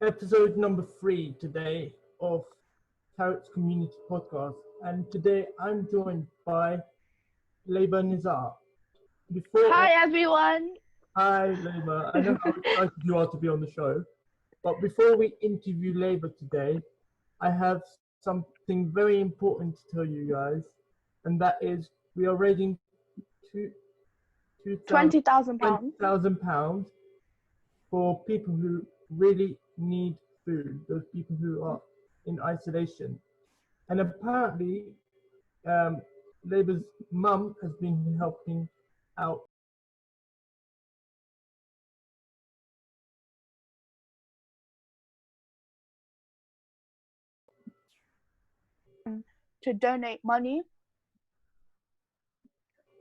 episode number 3 today of Tarek's Community Podcast. And today I'm joined by Layba Nisar. Hi everyone! Hi Layba, I know how excited you are to be on the show. But before we interview Layba today, I have something very important to tell you guys. And that is, we are raising £20,000 for people who really need food, those people who are in isolation. And apparently, Layba's mum has been helping out. To donate money,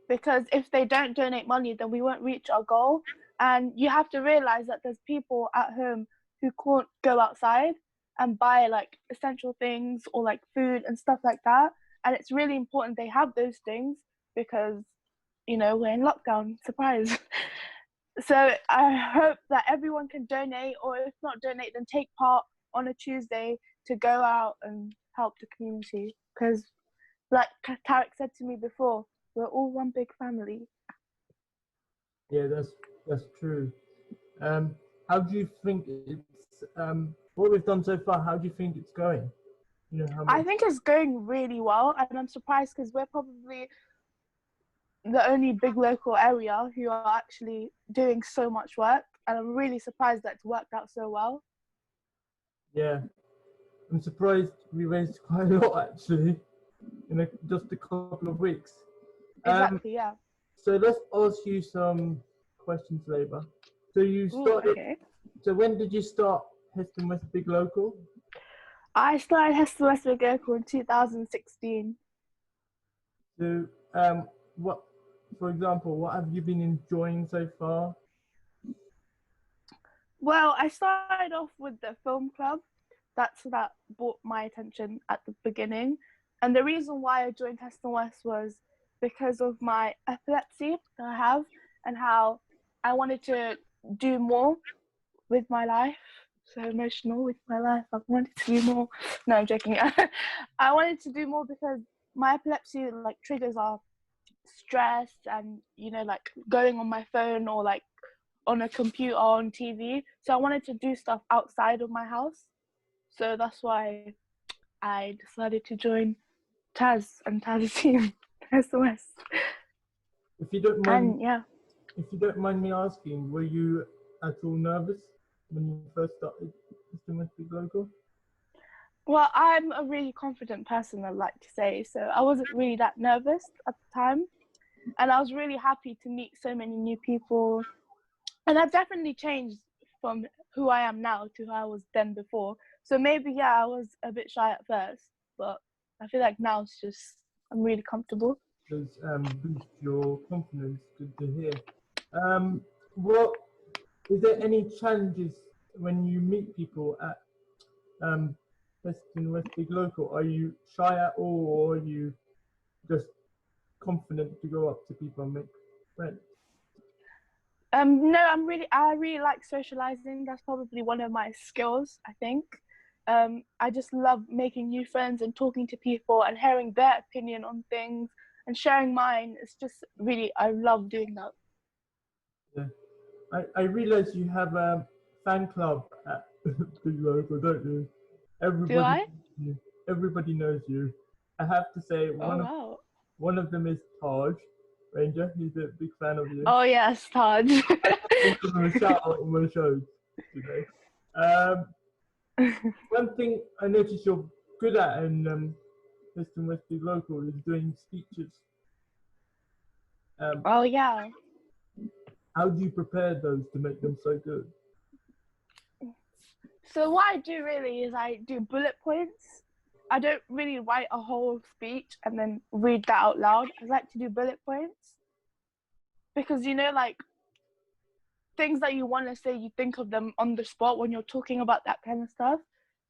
because if they don't donate money, then we won't reach our goal. And you have to realize that there's people at home who can't go outside and buy like essential things or like food and stuff like that. And it's really important they have those things because, you know, we're in lockdown, surprise. So I hope that everyone can donate, or if not donate, then take part on a Tuesday to go out and help the community. Because like Tarek said to me before, we're all one big family. Yeah, that's true. How do you think it's what we've done so far? How do you think it's going? You know, I think it's going really well, and I'm surprised because we're probably the only big local area who are actually doing so much work, and I'm really surprised that it's worked out so well. Yeah, I'm surprised we raised quite a lot actually in just a couple of weeks. Exactly, yeah. So let's ask you some questions, Layba. So you started. Okay. So when did you start Heston West Big Local? I started Heston West Big Local in 2016. So what, for example, what have you been enjoying so far? Well, I started off with the film club. That brought my attention at the beginning. And the reason why I joined Heston West was because of my epilepsy that I have and how I wanted to do more with my life. So emotional with my life. I wanted to do more. No, I'm joking. I wanted to do more because my epilepsy like triggers are stress and, you know, like going on my phone or like on a computer or on TV. So I wanted to do stuff outside of my house. So that's why I decided to join Taz and Taz's team, SOS. If you don't mind, And yeah. if you don't mind me asking, were you at all nervous when you first started Heston West Big Local? Well, I'm a really confident person, I'd like to say. So I wasn't really that nervous at the time. And I was really happy to meet so many new people. And I've definitely changed from who I am now to who I was then before. So maybe, yeah, I was a bit shy at first, but I feel like now it's just, I'm really comfortable. Does boost your confidence. Good to hear. What is there any challenges when you meet people at Heston West Big Local? Are you shy at all, or are you just confident to go up to people and make friends? No, I really like socializing. That's probably one of my skills, I think. I just love making new friends and talking to people and hearing their opinion on things and sharing mine. It's just really, I love doing that. Yeah, I realize you have a fan club at Big Local, don't you? Do I? Everybody knows you. I have to say, one of them is Taj Ranger. He's a big fan of you. Oh yes, Taj. I give him a shout out on my shows today. One thing I noticed you're good at in Heston West Big Local is doing speeches. Oh yeah. How do you prepare those to make them so good? So what I do really is I do bullet points. I don't really write a whole speech and then read that out loud. I like to do bullet points because, you know, like things that you want to say, you think of them on the spot when you're talking about that kind of stuff.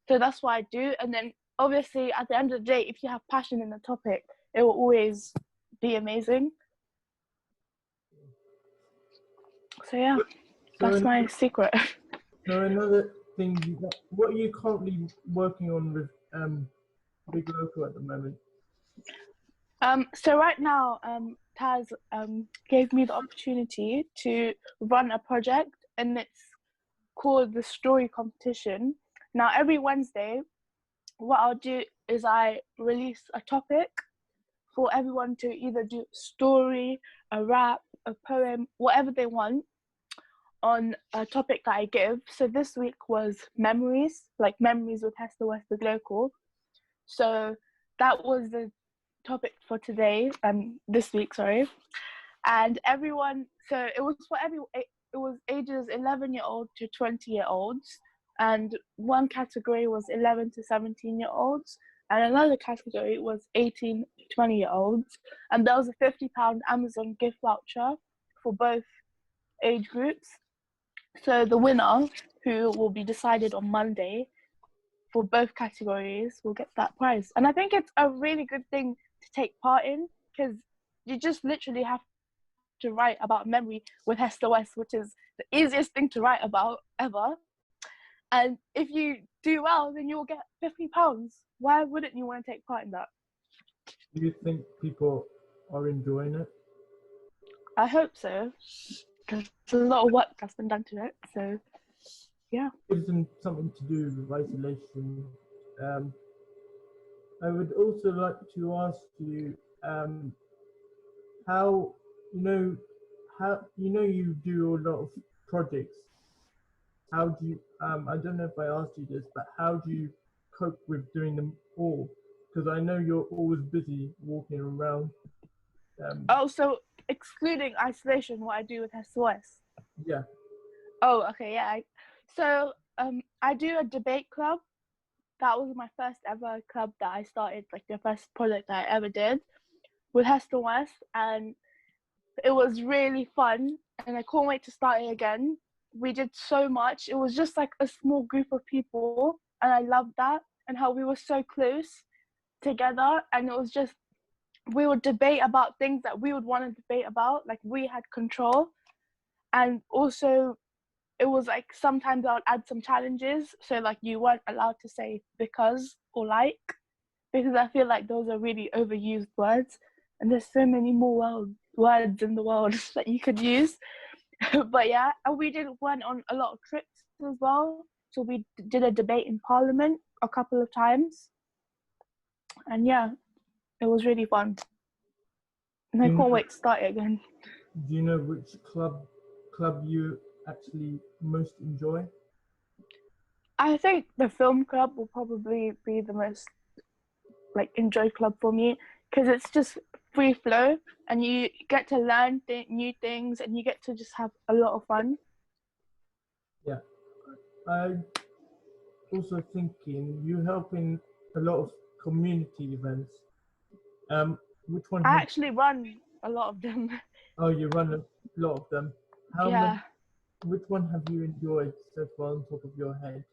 So that's what I do. And then obviously at the end of the day, if you have passion in the topic, it will always be amazing. So yeah, that's my secret. So things what are you currently working on with Big Local at the moment? So right now, Taz gave me the opportunity to run a project, and it's called the Story Competition. Now, every Wednesday, what I'll do is I release a topic for everyone to either do a story, a rap, a poem, whatever they want on a topic that I give. So this week was memories, like memories with Hester West, the local. So that was the topic for today, this week, sorry. And everyone, so it was for it was ages 11-year-old to 20-year-olds, and one category was 11 to 17-year-olds, and another category was 18 to 20-year-olds, and there was a £50 Amazon gift voucher for both age groups. So the winner, who will be decided on Monday for both categories, will get that prize. And I think it's a really good thing to take part in, because you just literally have to write about memory with Hester West, which is the easiest thing to write about ever. And if you do well, then you'll get £50. Why wouldn't you want to take part in that? Do you think people are enjoying it? I hope so. There's a lot of work that's been done to it, so yeah. It gives them something to do with isolation. I would also like to ask you how you do a lot of projects. How do you I don't know if I asked you this, but how do you cope with doing them all? Because I know you're always busy walking around. Oh, so excluding isolation, what I do with Hester West? Yeah. Oh, okay, yeah. So I do a debate club. That was my first ever club that I started, like the first project that I ever did with Hester West, and it was really fun, and I can't wait to start it again. We did so much. It was just like a small group of people, and I loved that, and how we were so close together, and it was just, we would debate about things that we would want to debate about, like we had control. And also it was like sometimes I would add some challenges, so like you weren't allowed to say because or like, because I feel like those are really overused words, and there's so many more words in the world that you could use. But yeah, and we went on a lot of trips as well. So we did a debate in Parliament a couple of times, and yeah, it was really fun. And I can't wait to start it again. Do you know which club you actually most enjoy? I think the film club will probably be the most like enjoy club for me, because it's just free flow and you get to learn new things and you get to just have a lot of fun. Yeah, I'm also thinking you help in a lot of community events. Which one? I actually run a lot of them. Oh, you run a lot of them. How Yeah. many? Which one have you enjoyed so far on top of your head?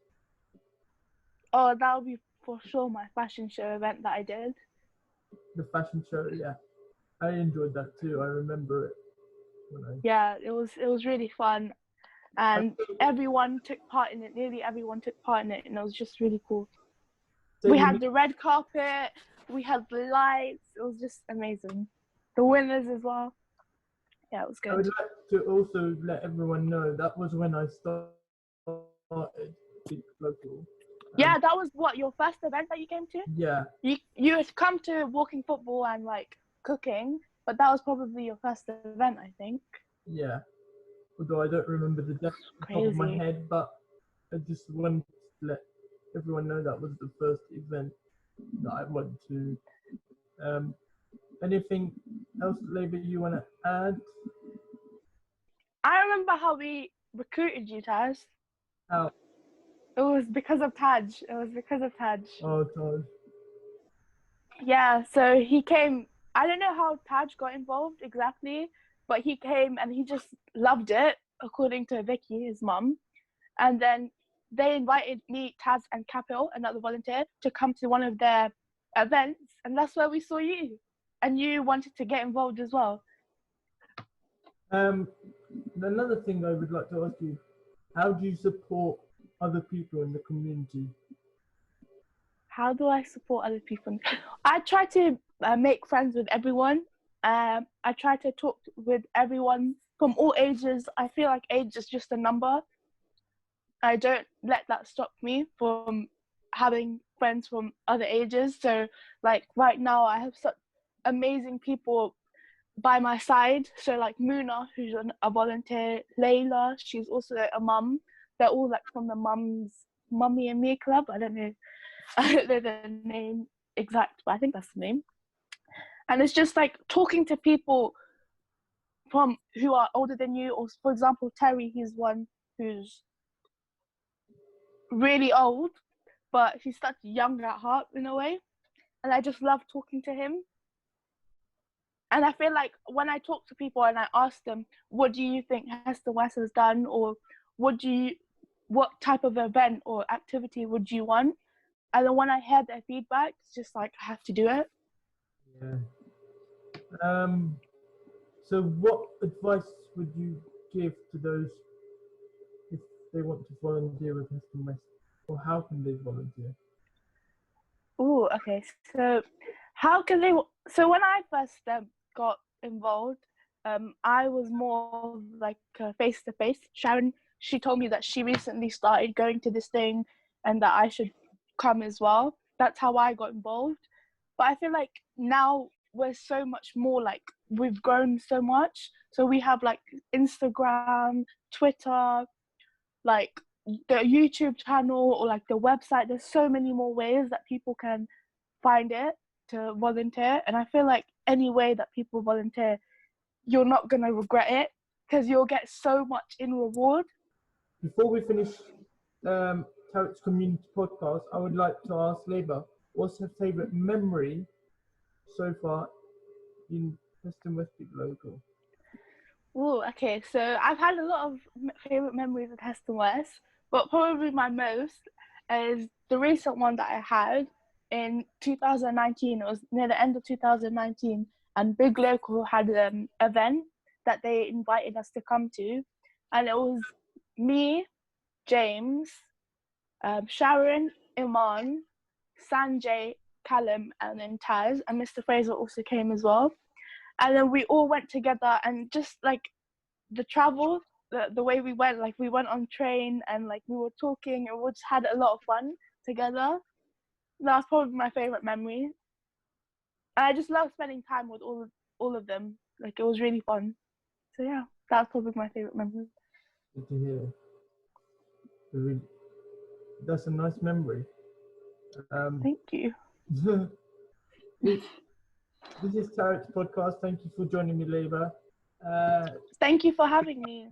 Oh, that'll be for sure my fashion show event that I did. The fashion show, yeah. I enjoyed that too. I remember it. Yeah, it was really fun, and everyone took part in it. Nearly everyone took part in it, and it was just really cool. We had the red carpet, we had the lights. It was just amazing. The winners as well. Yeah, it was good. I would like to also let everyone know that was when I started Big Local. Yeah, that was what, your first event that you came to? Yeah. You had come to walking football and like cooking, but that was probably your first event, I think. Yeah. Although I don't remember the date off the top of my head, but I just wanted to let everyone know that was the first event that I went to. Anything else, Layba, you want to add? I remember how we recruited you, Taj. How? It was because of Taj. It was because of Taj. Oh, Taj. Yeah, so he came. I don't know how Taj got involved exactly, but he came and he just loved it, according to Vicky, his mum. And then they invited me, Taz, and Kapil, another volunteer, to come to one of their events, and that's where we saw you. And you wanted to get involved as well. Another thing I would like to ask you: how do you support other people in the community? How do I support other people? I try to make friends with everyone. I try to talk with everyone from all ages. I feel like age is just a number. I don't let that stop me from having friends from other ages. So like right now I have such amazing people by my side. So like Muna, who's a volunteer, Layla, she's also a mum. They're all like from the Mummy and Me Club. I don't know the name exact, but I think that's the name. And it's just like talking to people from who are older than you, or for example, Terry, he's one who's really old, but he's such young at heart in a way. And I just love talking to him. And I feel like when I talk to people and I ask them, what do you think Hester West has done, or what type of event or activity would you want? And then when I hear their feedback, it's just like I have to do it. Yeah. So what advice would you give to those if they want to volunteer with Hester West, or how can they volunteer? Oh, okay. So how can they? So when I first got involved, I was more like face to face. Sharon, she told me that she recently started going to this thing, and that I should come as well. That's how I got involved. But I feel like now we're so much more like we've grown so much. So we have like Instagram, Twitter, like the YouTube channel or like the website. There's so many more ways that people can find it to volunteer. And I feel like any way that people volunteer, you're not going to regret it because you'll get so much in reward. Before we finish Tarek's community podcast, I would like to ask Layba, what's her favourite memory so far in Hester West local? Oh, okay. So I've had a lot of favorite memories with Heston West, but probably my most is the recent one that I had in 2019. It was near the end of 2019, and Big Local had an event that they invited us to come to, and it was me, James, Sharon, Iman, Sanjay, Callum, and then Taz, and Mr. Fraser also came as well. And then we all went together, and just like the travel, the way we went, like we went on train and like we were talking and we just had a lot of fun together. That was probably my favorite memory. And I just love spending time with all of them. Like it was really fun. So yeah, that's probably my favorite memory. Good to hear. That's a nice memory. Thank you. This is Tarek's podcast. Thank you for joining me, Layba. Thank you for having me.